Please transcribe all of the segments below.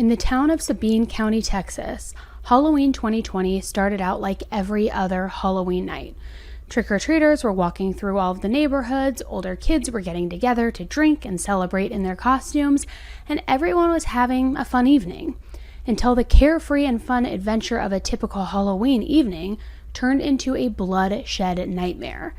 In the town of Sabine County, Texas, Halloween 2020 started out like every other Halloween night. Trick-or-treaters were walking through all of the neighborhoods, older kids were getting together to drink and celebrate in their costumes, and everyone was having a fun evening. Until the carefree and fun adventure of a typical Halloween evening turned into a bloodshed nightmare.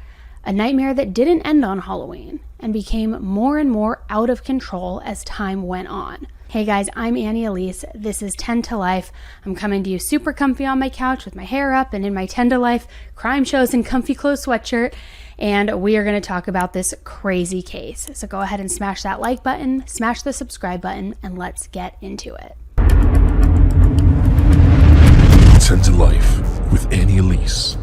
A nightmare that didn't end on Halloween and became more and more out of control as time went on. Hey guys, I'm Elise. This is 10 to Life. I'm coming to you super comfy on my couch with my hair up and in my 10 to Life crime shows and comfy clothes sweatshirt. And we are going to talk about this crazy case. So go ahead and smash that like button, smash the subscribe button, and let's get into it. 10 to Life with Elise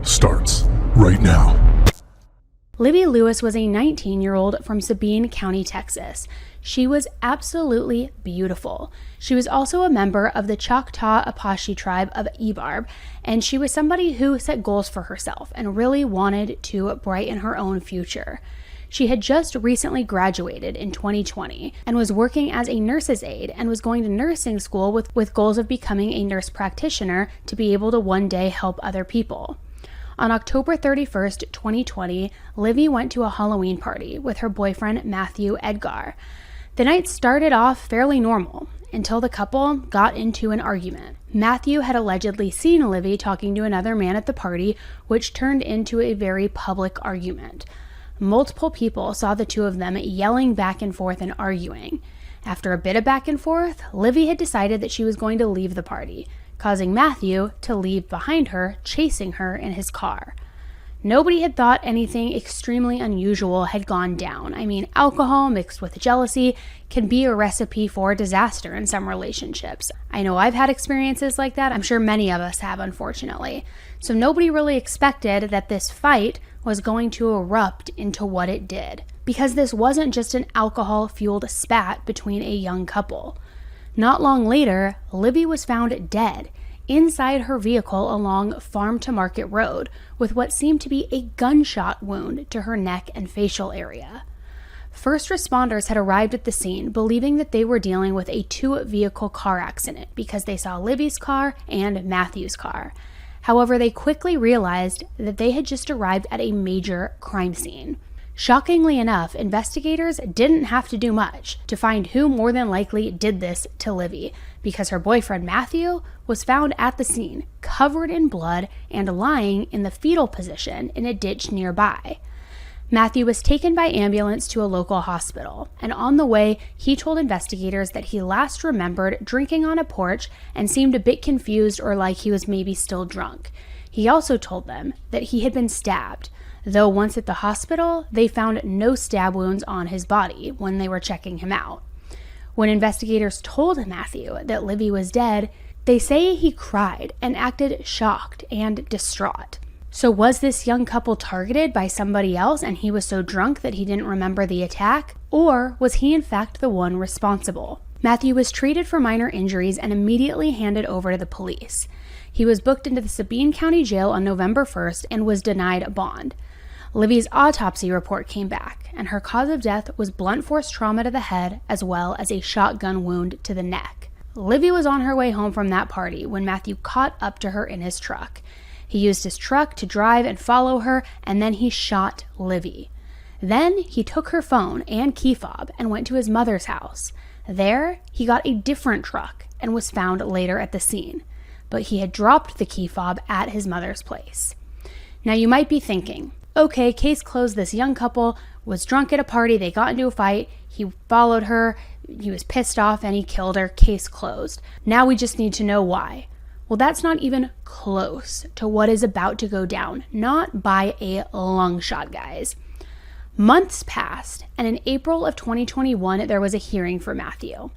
starts right now. Libby Lewis was a 19-year-old from Sabine County, Texas. She was absolutely beautiful. She was also a member of the Choctaw Apache tribe of Ebarb, and she was somebody who set goals for herself and really wanted to brighten her own future. She had just recently graduated in 2020 and was working as a nurse's aide and was going to nursing school with goals of becoming a nurse practitioner to be able to one day help other people. On October 31st, 2020, Livy went to a Halloween party with her boyfriend, Matthew Edgar. The night started off fairly normal until the couple got into an argument. Matthew had allegedly seen Livy talking to another man at the party, which turned into a very public argument. Multiple people saw the two of them yelling back and forth and arguing. After a bit of back and forth, Livy had decided that she was going to leave the party, causing Matthew to leave behind her, chasing her in his car. Nobody had thought anything extremely unusual had gone down. I mean, alcohol mixed with jealousy can be a recipe for disaster in some relationships. I know I've had experiences like that. I'm sure many of us have, unfortunately. So nobody really expected that this fight was going to erupt into what it did, because this wasn't just an alcohol-fueled spat between a young couple. Not long later, Libby was found dead inside her vehicle along Farm to Market Road with what seemed to be a gunshot wound to her neck and facial area. First responders had arrived at the scene believing that they were dealing with a two-vehicle car accident because they saw Libby's car and Matthew's car. However, they quickly realized that they had just arrived at a major crime scene. Shockingly enough, investigators didn't have to do much to find who more than likely did this to Livy, because her boyfriend Matthew was found at the scene, covered in blood and lying in the fetal position in a ditch nearby. Matthew was taken by ambulance to a local hospital, and on the way, he told investigators that he last remembered drinking on a porch and seemed a bit confused or like he was maybe still drunk. He also told them that he had been stabbed, though once at the hospital, they found no stab wounds on his body when they were checking him out. When investigators told Matthew that Livy was dead, they say he cried and acted shocked and distraught. So was this young couple targeted by somebody else and he was so drunk that he didn't remember the attack? Or was he in fact the one responsible? Matthew was treated for minor injuries and immediately handed over to the police. He was booked into the Sabine County Jail on November 1st and was denied a bond. Livy's autopsy report came back, and her cause of death was blunt force trauma to the head as well as a shotgun wound to the neck. Livy was on her way home from that party when Matthew caught up to her in his truck. He used his truck to drive and follow her, and then he shot Livy. Then he took her phone and key fob and went to his mother's house. There, he got a different truck and was found later at the scene, but he had dropped the key fob at his mother's place. Now you might be thinking, okay, case closed, this young couple was drunk at a party, they got into a fight, he followed her, he was pissed off and he killed her, case closed. Now we just need to know why. Well, that's not even close to what is about to go down, not by a long shot, guys. Months passed, and in April of 2021, there was a hearing for Matthew.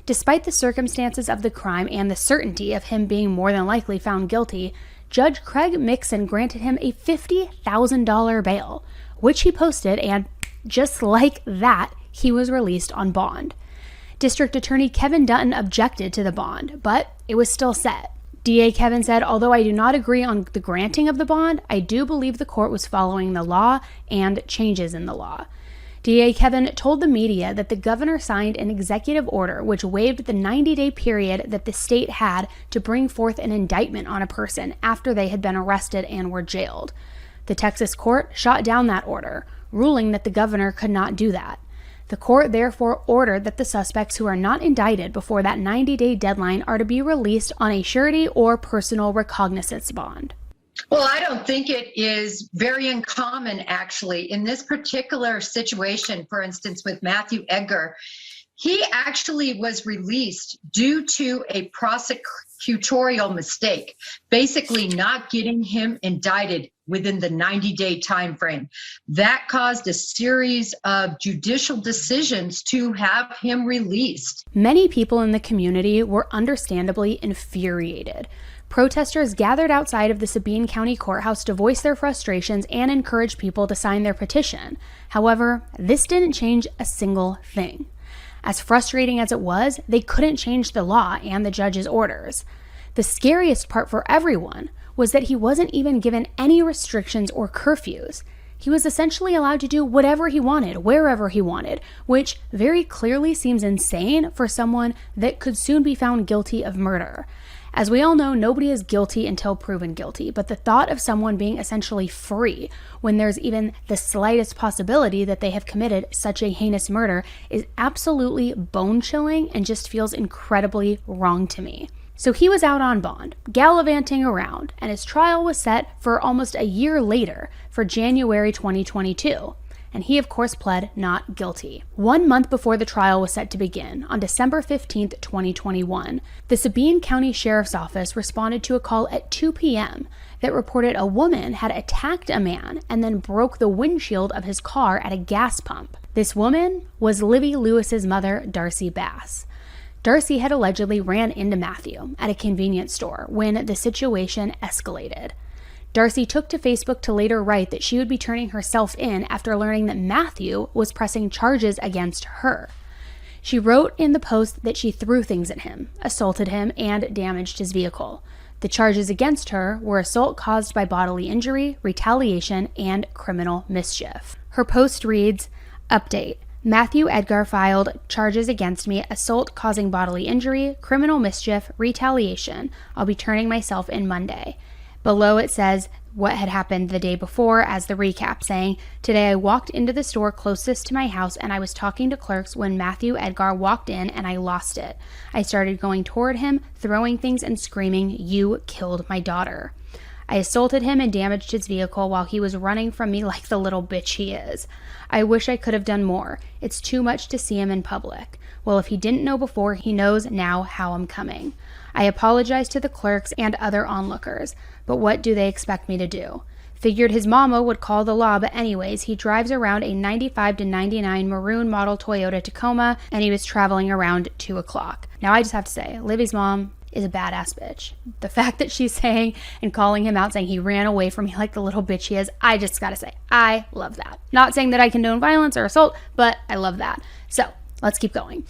Despite the circumstances of the crime and the certainty of him being more than likely found guilty, Judge Craig Mixon granted him a $50,000 bail, which he posted, and just like that, he was released on bond. District Attorney Kevin Dutton objected to the bond, but it was still set. DA Kevin said, although I do not agree on the granting of the bond, I do believe the court was following the law and changes in the law. DA Kevin told the media that the governor signed an executive order which waived the 90-day period that the state had to bring forth an indictment on a person after they had been arrested and were jailed. The Texas court shot down that order, ruling that the governor could not do that. The court therefore ordered that the suspects who are not indicted before that 90-day deadline are to be released on a surety or personal recognizance bond. Well, I don't think it is very uncommon, actually. In this particular situation, for instance, with Matthew Edgar, he actually was released due to a prosecutorial mistake, basically not getting him indicted within the 90-day time frame. That caused a series of judicial decisions to have him released. Many people in the community were understandably infuriated. Protesters gathered outside of the Sabine County Courthouse to voice their frustrations and encourage people to sign their petition. However, this didn't change a single thing. As frustrating as it was, they couldn't change the law and the judge's orders. The scariest part for everyone was that he wasn't even given any restrictions or curfews. He was essentially allowed to do whatever he wanted, wherever he wanted, which very clearly seems insane for someone that could soon be found guilty of murder. As we all know, nobody is guilty until proven guilty, but the thought of someone being essentially free when there's even the slightest possibility that they have committed such a heinous murder is absolutely bone-chilling and just feels incredibly wrong to me. So he was out on bond, gallivanting around, and his trial was set for almost a year later, for January 2022. And he, of course, pled not guilty. 1 month before the trial was set to begin, on December 15th, 2021, the Sabine County Sheriff's Office responded to a call at 2 p.m. that reported a woman had attacked a man and then broke the windshield of his car at a gas pump. This woman was Libby Lewis's mother, Darcy Bass. Darcy had allegedly ran into Matthew at a convenience store when the situation escalated. Darcy took to Facebook to later write that she would be turning herself in after learning that Matthew was pressing charges against her. She wrote in the post that she threw things at him, assaulted him, and damaged his vehicle. The charges against her were assault caused by bodily injury, retaliation, and criminal mischief. Her post reads, "Update. Matthew Edgar filed charges against me, assault causing bodily injury, criminal mischief, retaliation. I'll be turning myself in Monday." Below it says what had happened the day before as the recap, saying, "Today I walked into the store closest to my house and I was talking to clerks when Matthew Edgar walked in and I lost it. I started going toward him, throwing things and screaming, 'You killed my daughter.' I assaulted him and damaged his vehicle while he was running from me like the little bitch he is. I wish I could have done more. It's too much to see him in public. Well, if he didn't know before, he knows now how I'm coming. I apologize to the clerks and other onlookers, but what do they expect me to do? Figured his mama would call the law, but anyways, he drives around a 95 to 99 maroon model Toyota Tacoma, and he was traveling around 2 o'clock. Now, I just have to say, Libby's mom is a badass bitch. The fact that she's saying and calling him out, saying he ran away from me like the little bitch he is, I just gotta say, I love that. Not saying that I condone violence or assault, but I love that. So, let's keep going.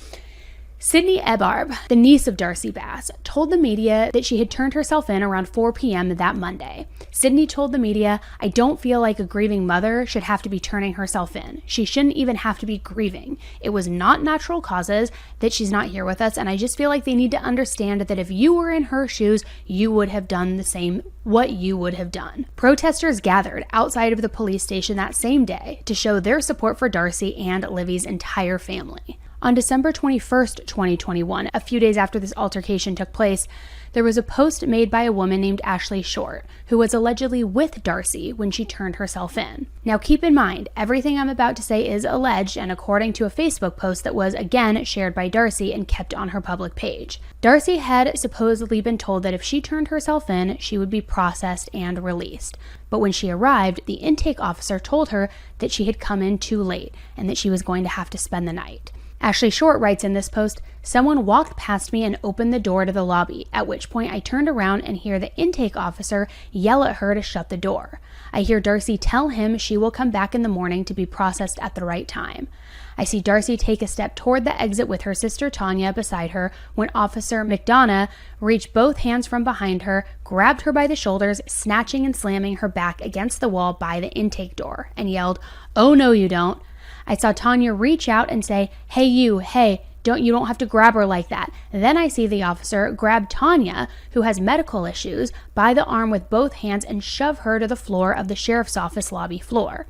Sydney Ebarb, the niece of Darcy Bass, told the media that she had turned herself in around 4 p.m. that Monday. Sydney told the media, "I don't feel like a grieving mother should have to be turning herself in. She shouldn't even have to be grieving. It was not natural causes that she's not here with us, and I just feel like they need to understand that if you were in her shoes, you would have done the same what you would have done." Protesters gathered outside of the police station that same day to show their support for Darcy and Livy's entire family. On December 21st, 2021, a few days after this altercation took place, there was a post made by a woman named Ashley Short, who was allegedly with Darcy when she turned herself in. Now keep in mind, everything I'm about to say is alleged and according to a Facebook post that was again shared by Darcy and kept on her public page. Darcy had supposedly been told that if she turned herself in, she would be processed and released. But when she arrived, the intake officer told her that she had come in too late and that she was going to have to spend the night. Ashley Short writes in this post, "Someone walked past me and opened the door to the lobby, at which point I turned around and hear the intake officer yell at her to shut the door. I hear Darcy tell him she will come back in the morning to be processed at the right time. I see Darcy take a step toward the exit with her sister Tanya beside her when Officer McDonough reached both hands from behind her, grabbed her by the shoulders, snatching and slamming her back against the wall by the intake door, and yelled, 'Oh no you don't.' I saw Tanya reach out and say, "Hey you, hey, you don't have to grab her like that." Then I see the officer grab Tanya, who has medical issues, by the arm with both hands and shove her to the floor of the sheriff's office lobby floor.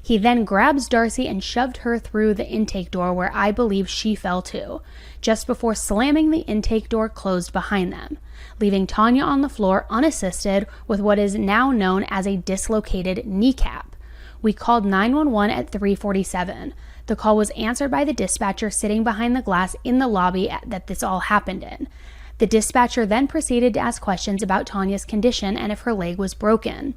He then grabs Darcy and shoved her through the intake door, where I believe she fell too, just before slamming the intake door closed behind them, leaving Tanya on the floor unassisted with what is now known as a dislocated kneecap. We called 911 at 3:47. The call was answered by the dispatcher sitting behind the glass in the lobby that this all happened in. The dispatcher then proceeded to ask questions about Tanya's condition and if her leg was broken.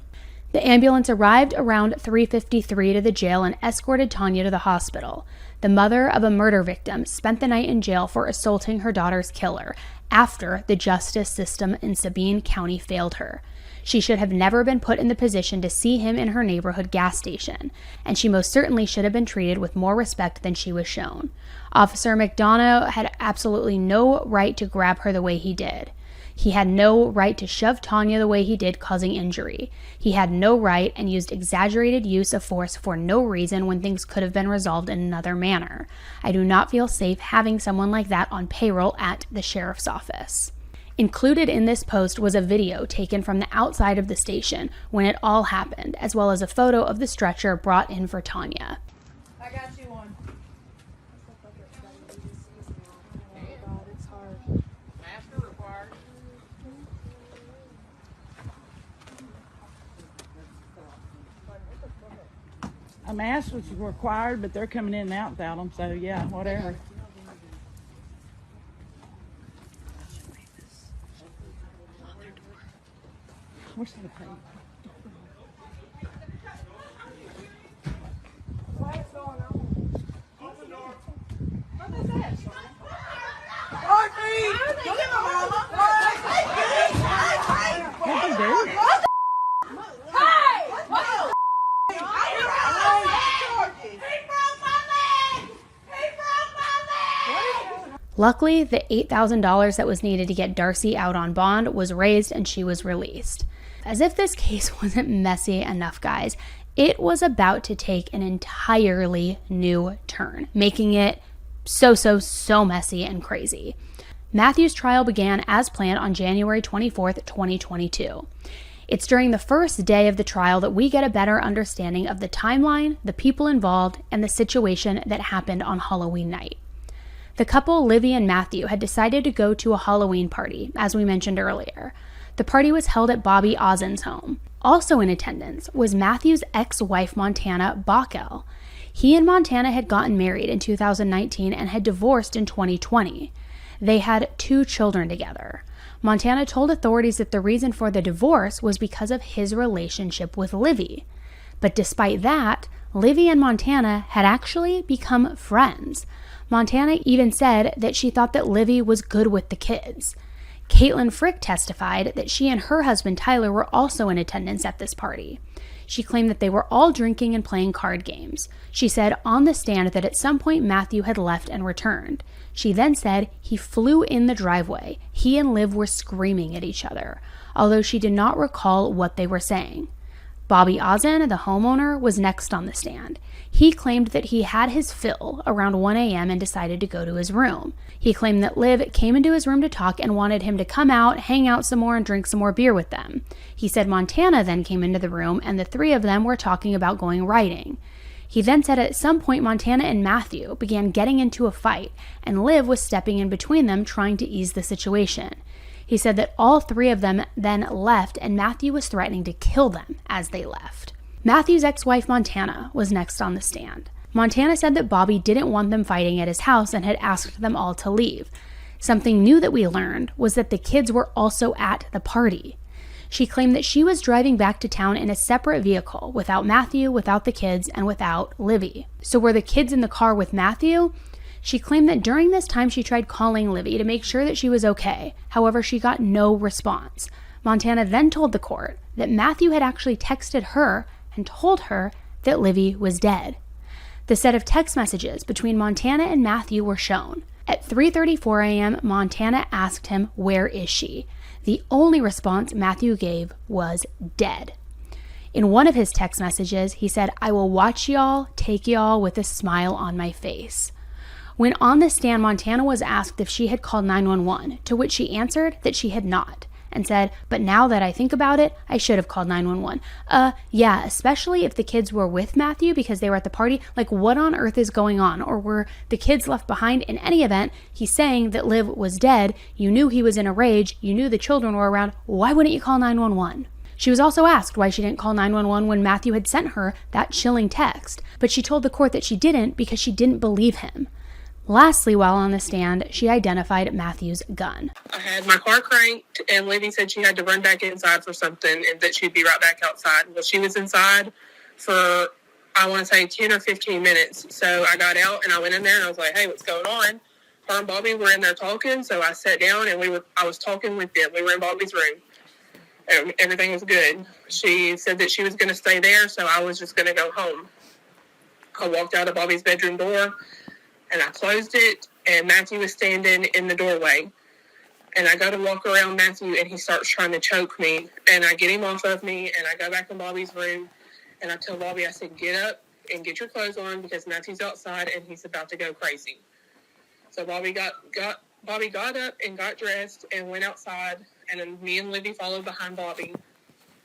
The ambulance arrived around 3:53 to the jail and escorted Tanya to the hospital. The mother of a murder victim spent the night in jail for assaulting her daughter's killer after the justice system in Sabine County failed her. She should have never been put in the position to see him in her neighborhood gas station, and she most certainly should have been treated with more respect than she was shown. Officer McDonough had absolutely no right to grab her the way he did. He had no right to shove Tanya the way he did, causing injury. He had no right and used exaggerated use of force for no reason when things could have been resolved in another manner. I do not feel safe having someone like that on payroll at the sheriff's office. Included in this post was a video taken from the outside of the station when it all happened, as well as a photo of the stretcher brought in for Tanya. I got you one. Oh God, it's hard. Master required. A mask was required, but they're coming in and out without them, so yeah, whatever. Where's the paper? What's going on? Open the door. What is that? Archie! Look at my mama! What'd they do? Hey! What the Luckily, the $8,000 that was needed to get Darcy out on bond was raised and she was released. As if this case wasn't messy enough, guys, it was about to take an entirely new turn, making it so messy and crazy. Matthew's trial began as planned on January 24th, 2022. It's during the first day of the trial that we get a better understanding of the timeline, the people involved, and the situation that happened on Halloween night. The couple, Livy and Matthew, had decided to go to a Halloween party, as we mentioned earlier. The party was held at Bobby Ozzen's home. Also in attendance was Matthew's ex-wife, Montana Bockel. He and Montana had gotten married in 2019 and had divorced in 2020. They had 2 children together. Montana told authorities that the reason for the divorce was because of his relationship with Livy. But despite that, Livy and Montana had actually become friends. Montana even said that she thought that Livy was good with the kids. Caitlin Frick testified that she and her husband Tyler were also in attendance at this party. She claimed that they were all drinking and playing card games. She said on the stand that at some point Matthew had left and returned. She then said he flew in the driveway. He and Liv were screaming at each other, although she did not recall what they were saying. Bobby Ozzen, the homeowner, was next on the stand. He claimed that he had his fill around 1 a.m. and decided to go to his room. He claimed that Liv came into his room to talk and wanted him to come out, hang out some more, and drink some more beer with them. He said Montana then came into the room and the 3 of them were talking about going riding. He then said at some point Montana and Matthew began getting into a fight and Liv was stepping in between them trying to ease the situation. He said that all 3 of them then left and Matthew was threatening to kill them as they left. Matthew's ex-wife Montana was next on the stand. Montana said that Bobby didn't want them fighting at his house and had asked them all to leave. Something new that we learned was that the kids were also at the party. She claimed that she was driving back to town in a separate vehicle without Matthew, without the kids, and without Livy. So were the kids in the car with Matthew? She claimed that during this time she tried calling Livy to make sure that she was okay. However, she got no response. Montana then told the court that Matthew had actually texted her and told her that Livy was dead. The set of text messages between Montana and Matthew were shown. At 3:34 a.m., Montana asked him, "Where is she?" The only response Matthew gave was dead. In one of his text messages, he said, "I will watch y'all, take y'all with a smile on my face." When on the stand, Montana was asked if she had called 911, to which she answered that she had not, and said, "But now that I think about it, I should have called 911. Yeah, especially if the kids were with Matthew because they were at the party. Like, what on earth is going on? Or were the kids left behind? In any event, he's saying that Liv was dead. You knew he was in a rage. You knew the children were around. Why wouldn't you call 911? She was also asked why she didn't call 911 when Matthew had sent her that chilling text, but she told the court that she didn't because she didn't believe him. Lastly, while on the stand, she identified Matthew's gun. I had my car cranked, and Livy said she had to run back inside for something and that she'd be right back outside. Well, she was inside for, I want to say, 10 or 15 minutes. So I got out, and I went in there, and I was like, "Hey, what's going on?" Her and Bobby were in there talking, so I sat down, and I was talking with them. We were in Bobby's room. And everything was good. She said that she was going to stay there, so I was just going to go home. I walked out of Bobby's bedroom door, and I closed it, and Matthew was standing in the doorway. And I go to walk around Matthew, and he starts trying to choke me. And I get him off of me, and I go back in Bobby's room, and I tell Bobby, I said, "Get up and get your clothes on because Matthew's outside, and he's about to go crazy." So Bobby got up and got dressed and went outside, and then me and Libby followed behind Bobby.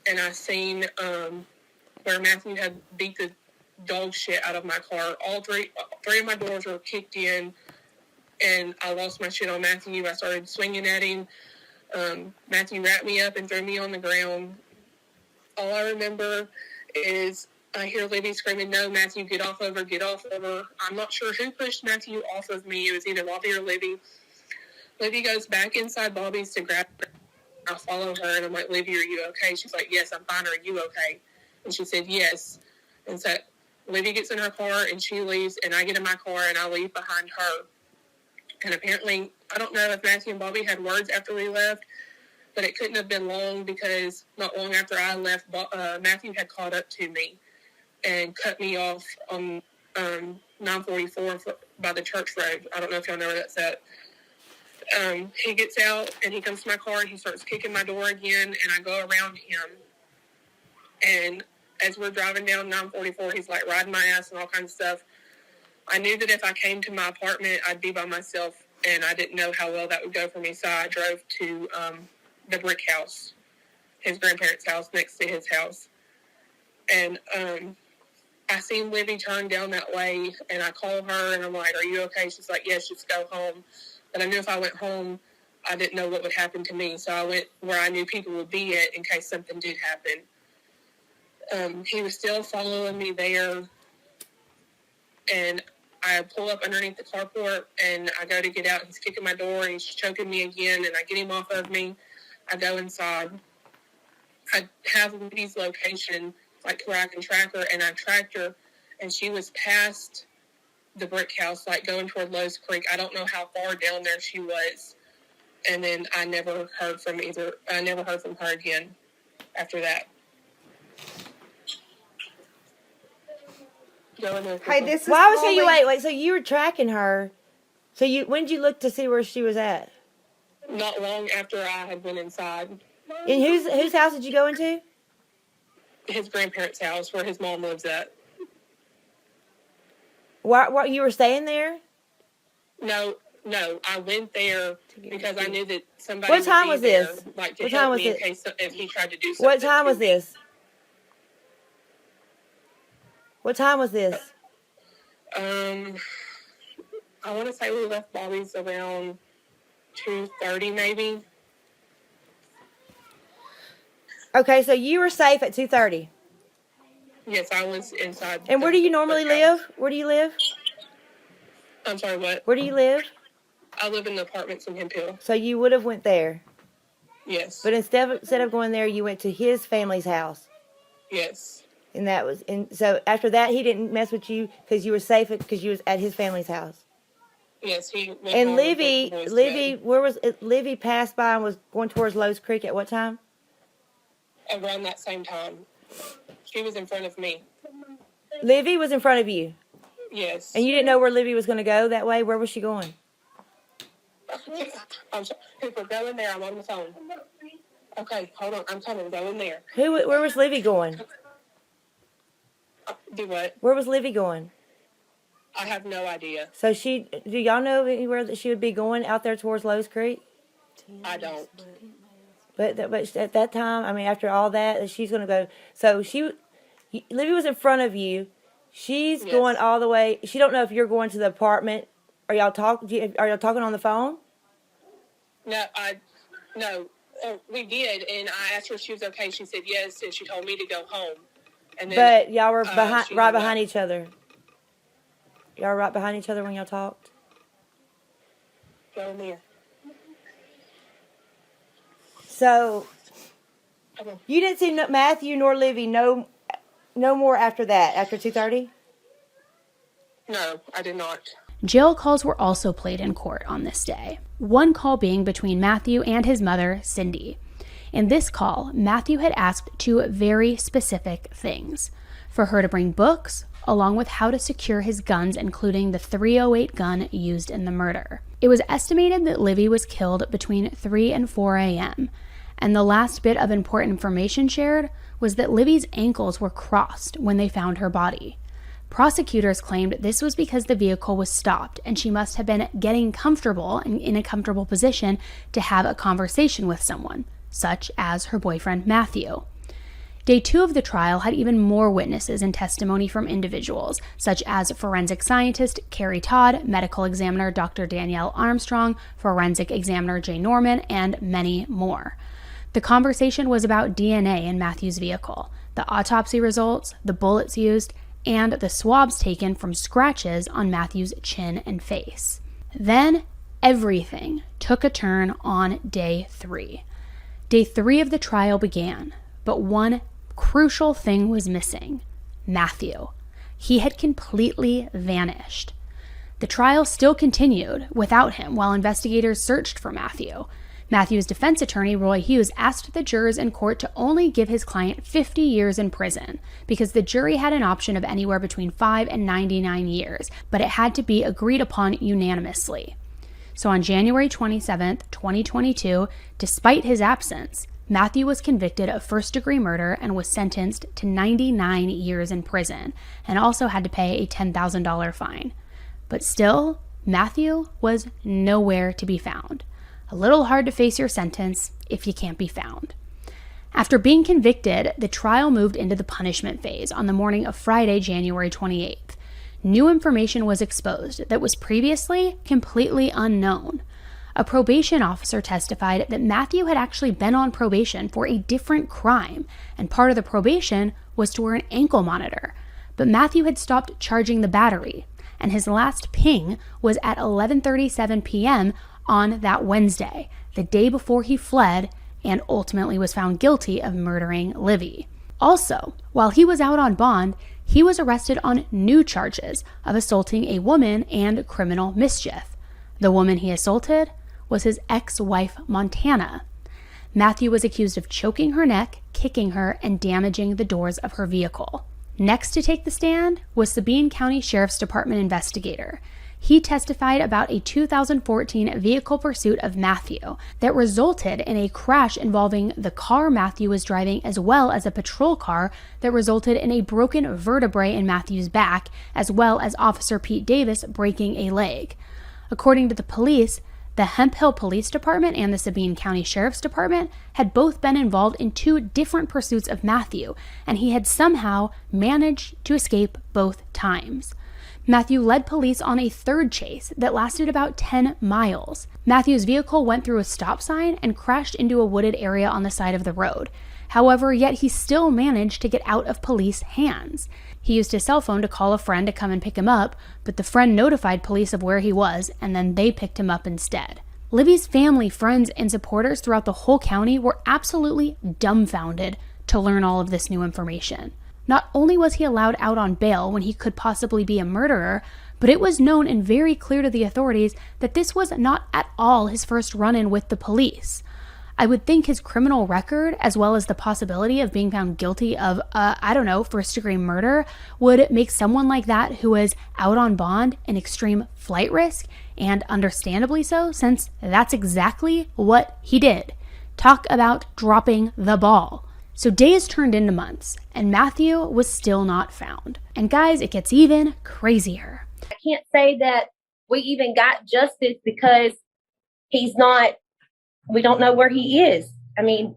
And I seen where Matthew had beat the dog shit out of my car. All three of my doors were kicked in, and I lost my shit on Matthew. I started swinging at him. Matthew wrapped me up and threw me on the ground. All I remember is I hear Libby screaming, "No, Matthew, get off of her, get off of her." I'm not sure who pushed Matthew off of me. It was either Bobby or Libby. Libby goes back inside Bobby's to grab her. I follow her, and I'm like, "Libby, are you okay?" She's like, "Yes, I'm fine. Are you okay?" And she said, "Yes." And so Libby gets in her car, and she leaves, and I get in my car, and I leave behind her. And apparently, I don't know if Matthew and Bobby had words after we left, but it couldn't have been long because not long after I left, Matthew had caught up to me and cut me off on 944 by the church road. I don't know if y'all know where that's at. He gets out, and he comes to my car, and he starts kicking my door again, and I go around him. And as we're driving down 944, he's, like, riding my ass and all kinds of stuff. I knew that if I came to my apartment, I'd be by myself, and I didn't know how well that would go for me, so I drove to the brick house, his grandparents' house, next to his house. And I seen Livy turn down that way, and I call her, and I'm like, "Are you okay?" She's like, "Yes, just go home." But I knew if I went home, I didn't know what would happen to me, so I went where I knew people would be at in case something did happen. He was still following me there, and I pull up underneath the carport, and I go to get out. He's kicking my door, and he's choking me again, and I get him off of me. I go inside. I have Libby's location, like where I can track her, and I tracked her, and she was past the brick house, like going toward Lowe's Creek. I don't know how far down there she was. And then I never heard from her again after that. Hey, this is Why was you wait? So you were tracking her. So when did you look to see where she was at? Not long after I had been inside. And whose house did you go into? His grandparents' house, where his mom lives at. Why you were staying there? No, I went there because I knew that somebody. What time would was be there, this? like to What help time was me in it? case if he tried to do something. What time was this? What time was this? I want to say we left Bobby's around 2:30 maybe. Okay, so you were safe at 2:30. Yes, I was inside. And where do you normally live? Where do you live? I'm sorry, what? Where do you live? I live in the apartments in Hemphill. So you would have went there. Yes. But instead of going there, you went to his family's house. Yes. And so after that, he didn't mess with you because you were safe because you was at his family's house. Yes, he went And home Livy, and put the boys to bed. where was it? Livy passed by and was going towards Lowe's Creek at what time? Around that same time. She was in front of me. Livy was in front of you. Yes. And you didn't know where Livy was going to go that way? Where was she going? I'm sorry. Cooper, go in there. I'm on the phone. Okay, hold on. I'm coming. Go in there. Where was Livy going? Do what? Where was Livy going? I have no idea. So do y'all know anywhere that she would be going out there towards Lowe's Creek? I don't. But at that time, I mean, after all that she's going to go. So Livy was in front of you. She's going all the way. She don't know if you're going to the apartment. Are y'all talking on the phone? No. We did, and I asked her if she was okay. She said yes, and she told me to go home. And then, but y'all were right behind each other. Y'all were right behind each other when y'all talked. Go near. So you didn't see Matthew nor Livy no more after that. After 2:30. No, I did not. Jail calls were also played in court on this day, one call being between Matthew and his mother, Cindy. In this call, Matthew had asked two very specific things: for her to bring books, along with how to secure his guns, including the .308 gun used in the murder. It was estimated that Livy was killed between 3 and 4 a.m., and the last bit of important information shared was that Livy's ankles were crossed when they found her body. Prosecutors claimed this was because the vehicle was stopped and she must have been getting comfortable and in a comfortable position to have a conversation with someone, such as her boyfriend Matthew. Day 2 of the trial had even more witnesses and testimony from individuals, such as forensic scientist Carrie Todd, medical examiner Dr. Danielle Armstrong, forensic examiner Jay Norman, and many more. The conversation was about DNA in Matthew's vehicle, the autopsy results, the bullets used, and the swabs taken from scratches on Matthew's chin and face. Then, everything took a turn on day 3. Day 3 of the trial began, but one crucial thing was missing: Matthew. He had completely vanished. The trial still continued without him while investigators searched for Matthew. Matthew's defense attorney, Roy Hughes, asked the jurors in court to only give his client 50 years in prison because the jury had an option of anywhere between 5 and 99 years, but it had to be agreed upon unanimously. So on January 27, 2022, despite his absence, Matthew was convicted of first-degree murder and was sentenced to 99 years in prison and also had to pay a $10,000 fine. But still, Matthew was nowhere to be found. A little hard to face your sentence if you can't be found. After being convicted, the trial moved into the punishment phase on the morning of Friday, January 28th. New information was exposed that was previously completely unknown. A probation officer testified that Matthew had actually been on probation for a different crime, and part of the probation was to wear an ankle monitor. But Matthew had stopped charging the battery, and his last ping was at 11:37 p.m. on that Wednesday, the day before he fled and ultimately was found guilty of murdering Livy. Also, while he was out on bond, he was arrested on new charges of assaulting a woman and criminal mischief. The woman he assaulted was his ex-wife, Montana. Matthew was accused of choking her neck, kicking her, and damaging the doors of her vehicle. Next to take the stand was Sabine County Sheriff's Department investigator. He testified about a 2014 vehicle pursuit of Matthew that resulted in a crash involving the car Matthew was driving, as well as a patrol car that resulted in a broken vertebrae in Matthew's back, as well as Officer Pete Davis breaking a leg. According to the police, the Hemphill Police Department and the Sabine County Sheriff's Department had both been involved in 2 different pursuits of Matthew, and he had somehow managed to escape both times. Matthew led police on a third chase that lasted about 10 miles. Matthew's vehicle went through a stop sign and crashed into a wooded area on the side of the road. However, yet he still managed to get out of police hands. He used his cell phone to call a friend to come and pick him up, but the friend notified police of where he was, and then they picked him up instead. Livy's family, friends, and supporters throughout the whole county were absolutely dumbfounded to learn all of this new information. Not only was he allowed out on bail when he could possibly be a murderer, but it was known and very clear to the authorities that this was not at all his first run-in with the police. I would think his criminal record, as well as the possibility of being found guilty of, first-degree murder, would make someone like that who is out on bond an extreme flight risk, and understandably so, since that's exactly what he did. Talk about dropping the ball. So days turned into months, and Matthew was still not found. And guys, it gets even crazier. I can't say that we even got justice because we don't know where he is. I mean,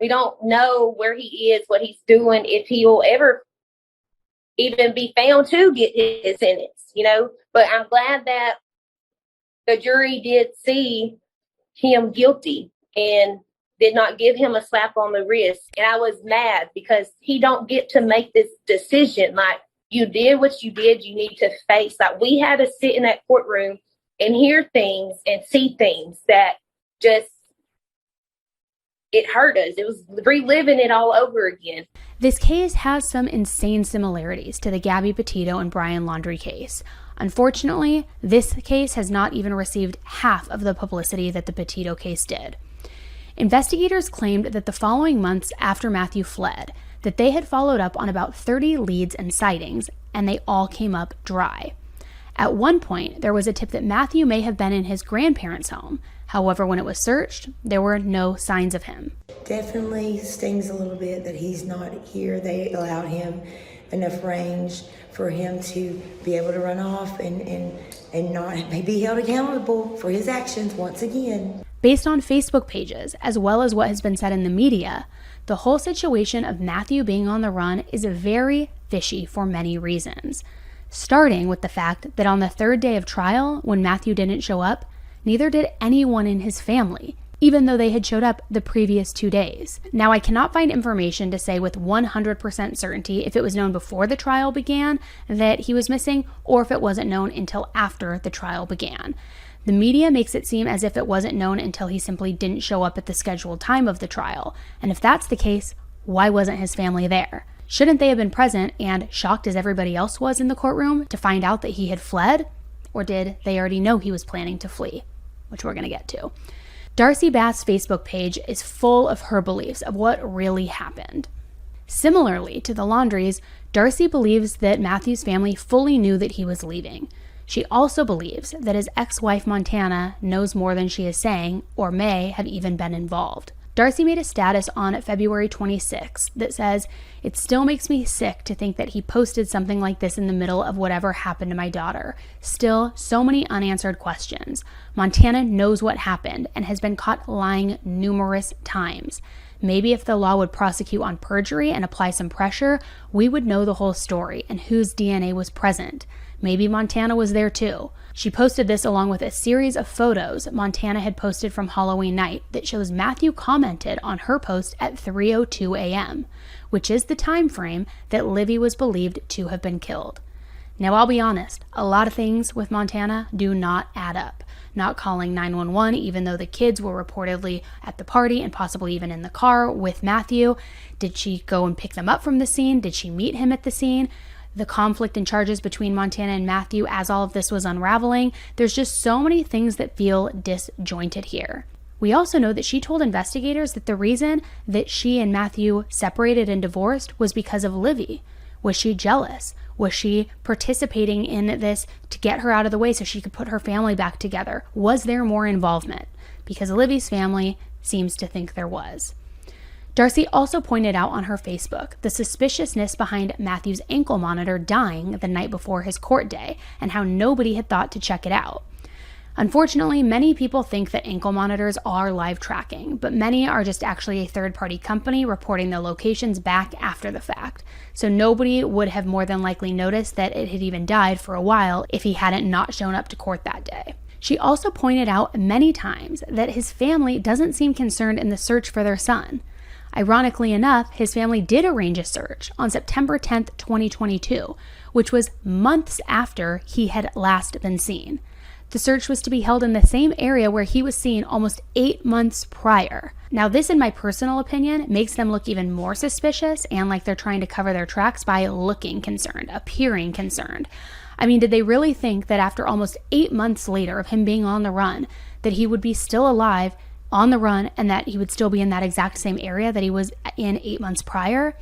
we don't know where he is, what he's doing, if he will ever even be found to get his sentence, But I'm glad that the jury did see him guilty and did not give him a slap on the wrist. And I was mad because he don't get to make this decision. Like, you did what you did, you need to face. Like, we had to sit in that courtroom and hear things and see things that just, it hurt us. It was reliving it all over again. This case has some insane similarities to the Gabby Petito and Brian Laundrie case. Unfortunately, this case has not even received half of the publicity that the Petito case did. Investigators claimed that the following months after Matthew fled, that they had followed up on about 30 leads and sightings, and they all came up dry. At one point, there was a tip that Matthew may have been in his grandparents' home. However, when it was searched, there were no signs of him. Definitely stings a little bit that he's not here. They allowed him enough range for him to be able to run off and not be held accountable for his actions once again. Based on Facebook pages, as well as what has been said in the media, the whole situation of Matthew being on the run is very fishy for many reasons. Starting with the fact that on the third day of trial, when Matthew didn't show up, neither did anyone in his family, even though they had showed up the previous 2 days. Now, I cannot find information to say with 100% certainty if it was known before the trial began that he was missing, or if it wasn't known until after the trial began. The media makes it seem as if it wasn't known until he simply didn't show up at the scheduled time of the trial. And if that's the case, why wasn't his family there? Shouldn't they have been present and shocked as everybody else was in the courtroom to find out that he had fled? Or did they already know he was planning to flee? Which we're going to get to. Darcy Bath's Facebook page is full of her beliefs of what really happened. Similarly to the Laundries, Darcy believes that Matthew's family fully knew that he was leaving. She also believes that his ex-wife Montana knows more than she is saying, or may have even been involved. Darcy made a status on February 26th that says, "It still makes me sick to think that he posted something like this in the middle of whatever happened to my daughter. Still, so many unanswered questions. Montana knows what happened and has been caught lying numerous times. Maybe if the law would prosecute on perjury and apply some pressure, we would know the whole story and whose DNA was present. Maybe Montana was there too." She posted this along with a series of photos Montana had posted from Halloween night that shows Matthew commented on her post at 3:02 a.m., which is the time frame that Livy was believed to have been killed. Now, I'll be honest, a lot of things with Montana do not add up. Not calling 911 even though the kids were reportedly at the party and possibly even in the car with Matthew. Did she go and pick them up from the scene? Did she meet him at the scene? The conflict and charges between Montana and Matthew as all of this was unraveling. There's just so many things that feel disjointed here. We also know that she told investigators that the reason that she and Matthew separated and divorced was because of Livy. Was she jealous? Was she participating in this to get her out of the way so she could put her family back together? Was there more involvement? Because Livy's family seems to think there was. Darcy also pointed out on her Facebook the suspiciousness behind Matthew's ankle monitor dying the night before his court day and how nobody had thought to check it out. Unfortunately, many people think that ankle monitors are live tracking, but many are just actually a third-party company reporting the locations back after the fact. So nobody would have more than likely noticed that it had even died for a while if he hadn't not shown up to court that day. She also pointed out many times that his family doesn't seem concerned in the search for their son. Ironically enough, his family did arrange a search on September 10th, 2022, which was months after he had last been seen. The search was to be held in the same area where he was seen almost 8 months prior. Now, this, in my personal opinion, makes them look even more suspicious and like they're trying to cover their tracks by looking concerned, appearing concerned. I mean, did they really think that after almost 8 months later of him being on the run, that he would be still alive on the run and that he would still be in that exact same area that he was in 8 months prior?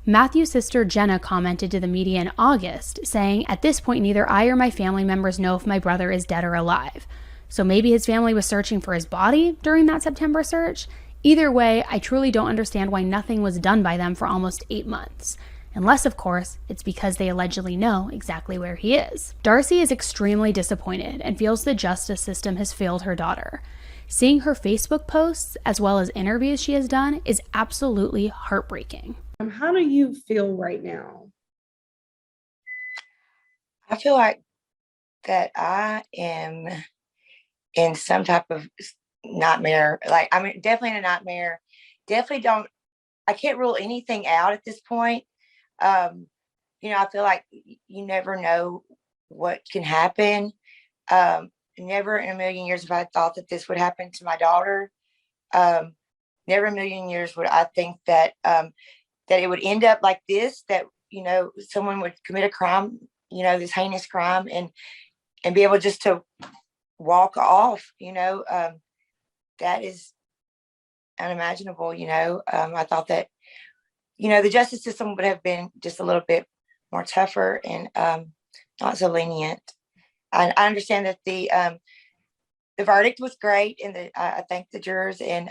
Matthew's sister Jenna commented to the media in August saying, "At this point, neither I or my family members know if my brother is dead or alive." So maybe his family was searching for his body during that September search. Either way, I truly don't understand why nothing was done by them for almost 8 months. Unless, of course, it's because they allegedly know exactly where he is. Darcy is extremely disappointed and feels the justice system has failed her daughter. Seeing her Facebook posts, as well as interviews she has done, is absolutely heartbreaking. How do you feel right now? I feel like that I am in some type of nightmare. Like, I mean, definitely in a nightmare. I can't rule anything out at this point. I feel like you never know what can happen. Never in a million years have I thought that this would happen to my daughter. Never in a million years would I think that that it would end up like this, that, someone would commit a crime, this heinous crime, and be able just to walk off, that is unimaginable. I thought that, the justice system would have been just a little bit more tougher and not so lenient. I understand that the verdict was great, and I thank the jurors, and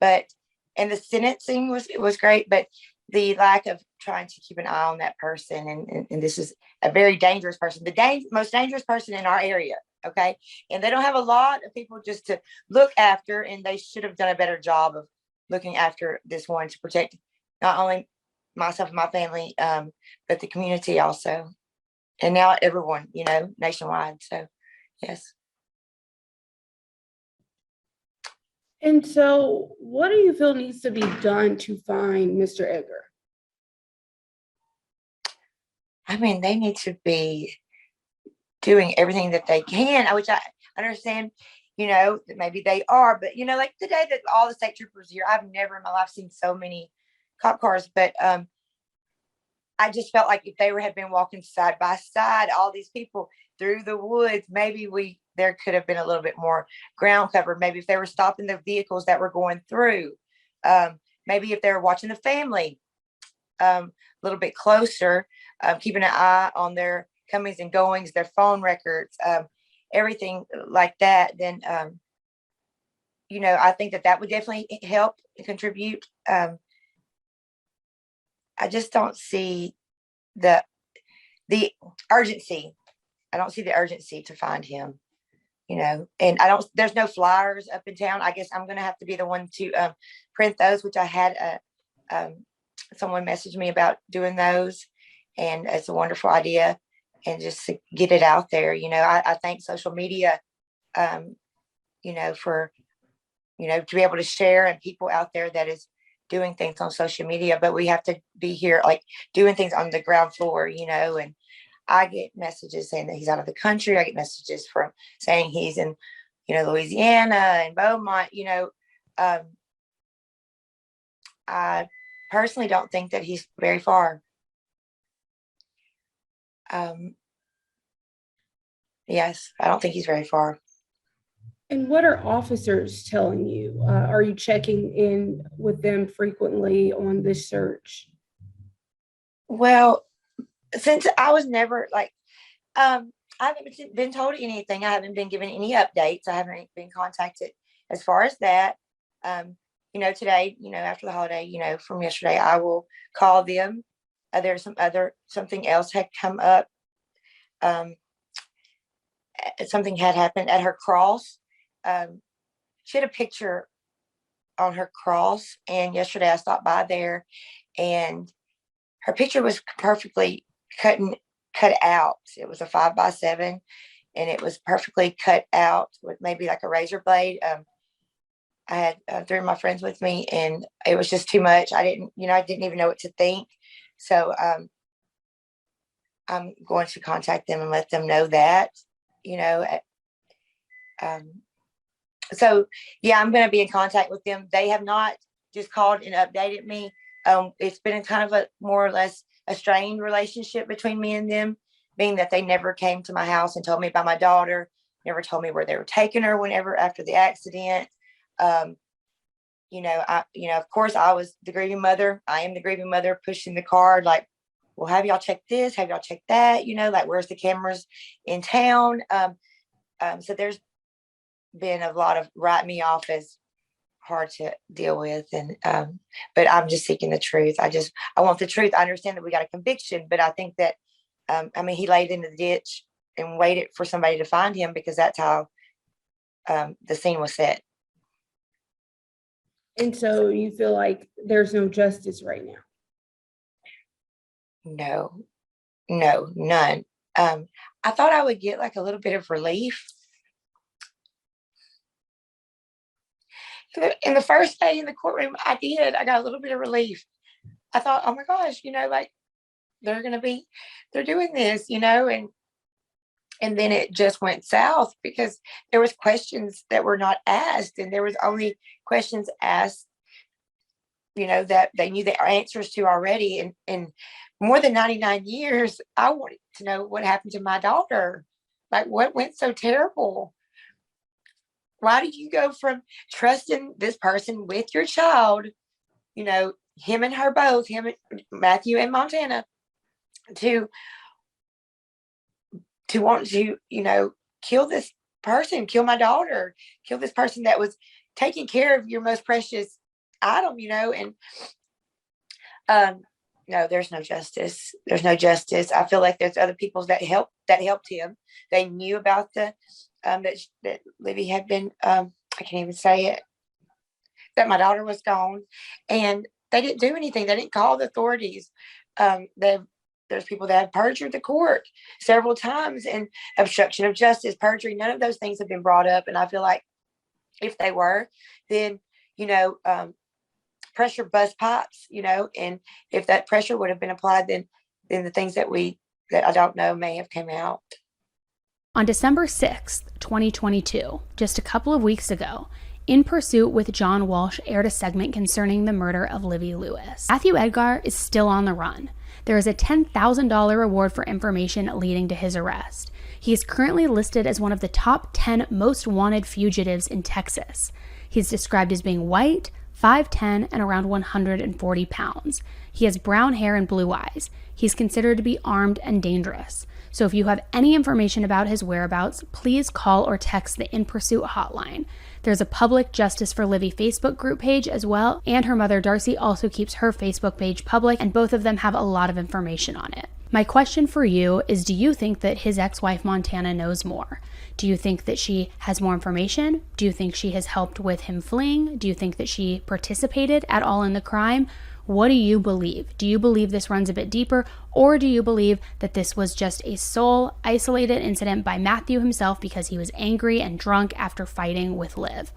the sentencing was great, but the lack of trying to keep an eye on that person, and this is a very dangerous person, the most dangerous person in our area. Okay, and they don't have a lot of people just to look after, and they should have done a better job of looking after this one to protect not only myself and my family, but the community also, and now everyone, nationwide. So, yes. And so, what do you feel needs to be done to find Mr. Edgar? I mean, they need to be doing everything that they can, which I understand, that maybe they are, but, like the day that all the state troopers here, I've never in my life seen so many cop cars, but I just felt like if they had been walking side by side, all these people through the woods, maybe there could have been a little bit more ground covered. Maybe if they were stopping the vehicles that were going through, maybe if they were watching the family a little bit closer, keeping an eye on their comings and goings, their phone records, everything like that, then, I think that would definitely help and contribute. I just don't see the urgency. I don't see the urgency to find him, and there's no flyers up in town. I guess I'm going to have to be the one to print those, which I had someone message me about doing those, and it's a wonderful idea, and just to get it out there. I thank social media, for, to be able to share, and people out there that is doing things on social media, but we have to be here, like doing things on the ground floor, and I get messages saying that he's out of the country. I get messages from saying he's in, Louisiana and Beaumont, I personally don't think that he's very far. Yes, I don't think he's very far. And what are officers telling you? Are you checking in with them frequently on this search? Well, since I was never I haven't been told anything. I haven't been given any updates. I haven't been contacted as far as that. Today, after the holiday, from yesterday, I will call them. There's something else had come up. Something had happened at her cross. She had a picture on her cross, and yesterday I stopped by there, and her picture was perfectly cut out. It was a 5x7, and it was perfectly cut out with maybe like a razor blade. I had 3 of my friends with me, and it was just too much. I didn't even know what to think. So I'm going to contact them and let them know that, so yeah, I'm going to be in contact with them. They have not just called and updated me. It's been kind of a more or less a strained relationship between me and them, being that they never came to my house and told me about my daughter, never told me where they were taking her whenever after the accident. Of course, I was the grieving mother. I am the grieving mother, pushing the card like, well, have y'all checked this? Have y'all checked that? Like, where's the cameras in town? So there's been a lot of write me off as hard to deal with. And but I'm just seeking the truth. I want the truth. I understand that we got a conviction, but I think that he laid in the ditch and waited for somebody to find him, because that's how the scene was set. And so you feel like there's no justice right now? No, none. I thought I would get like a little bit of relief. In the first day in the courtroom, I got a little bit of relief. I thought, oh my gosh, like they're doing this, and then it just went south, because there was questions that were not asked, and there was only questions asked, that they knew the answers to already. And more than 99 years, I wanted to know what happened to my daughter. Like, what went so terrible? Why did you go from trusting this person with your child, him and her both, Matthew and Montana, to want to, kill this person, kill my daughter, kill this person that was taking care of your most precious item, and no, there's no justice. There's no justice. I feel like there's other people that helped him. They knew about the that Libby had been I can't even say it, that my daughter was gone, and they didn't do anything. They didn't call the authorities. There's people that have perjured the court several times, and obstruction of justice, perjury. None of those things have been brought up, and I feel like if they were, then pressure bust pipes, and if that pressure would have been applied, then the things that I don't know may have come out. On December 6th, 2022, just a couple of weeks ago, In Pursuit with John Walsh aired a segment concerning the murder of Libby Lewis. Matthew Edgar is still on the run. There is a $10,000 reward for information leading to his arrest. He is currently listed as one of the top 10 most wanted fugitives in Texas. He's described as being white, 5'10", and around 140 pounds. He has brown hair and blue eyes. He's considered to be armed and dangerous. So if you have any information about his whereabouts, please call or text the In Pursuit hotline. There's a Public Justice for Livy Facebook group page as well, and her mother Darcy also keeps her Facebook page public, and both of them have a lot of information on it. My question for you is, do you think that his ex-wife Montana knows more? Do you think that she has more information? Do you think she has helped with him fleeing? Do you think that she participated at all in the crime? What do you believe? Do you believe this runs a bit deeper, or do you believe that this was just a sole, isolated incident by Matthew himself because he was angry and drunk after fighting with Liv?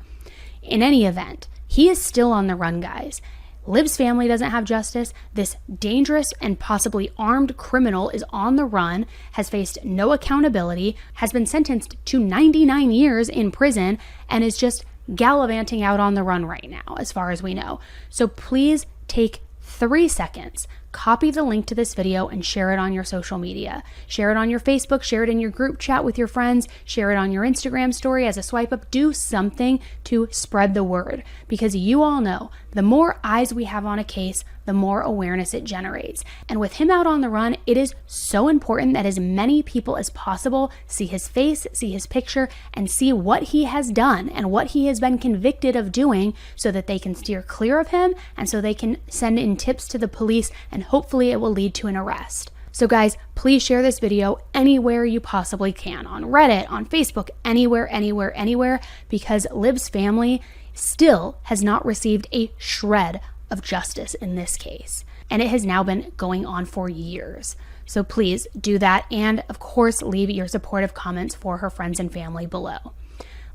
In any event, he is still on the run, guys. Liv's family doesn't have justice. This dangerous and possibly armed criminal is on the run, has faced no accountability, has been sentenced to 99 years in prison, and is just gallivanting out on the run right now, as far as we know. So please take 3 seconds, copy the link to this video and share it on your social media. Share it on your Facebook, share it in your group chat with your friends, share it on your Instagram story as a swipe up. Do something to spread the word, because you all know the more eyes we have on a case, the more awareness it generates. And with him out on the run, it is so important that as many people as possible see his face, see his picture, and see what he has done and what he has been convicted of doing, so that they can steer clear of him and so they can send in tips to the police, and hopefully it will lead to an arrest. So guys, please share this video anywhere you possibly can, on Reddit, on Facebook, anywhere, because Liv's family still has not received a shred of justice in this case. And it has now been going on for years. So please do that. And of course, leave your supportive comments for her friends and family below.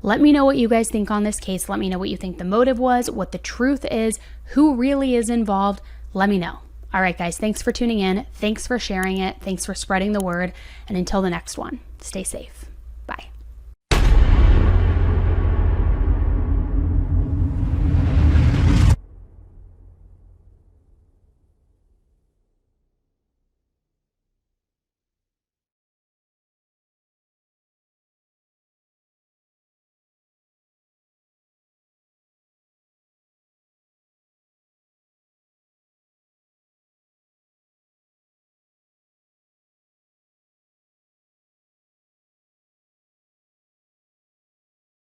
Let me know what you guys think on this case. Let me know what you think the motive was, what the truth is, who really is involved. Let me know. All right, guys, thanks for tuning in. Thanks for sharing it. Thanks for spreading the word. And until the next one, stay safe.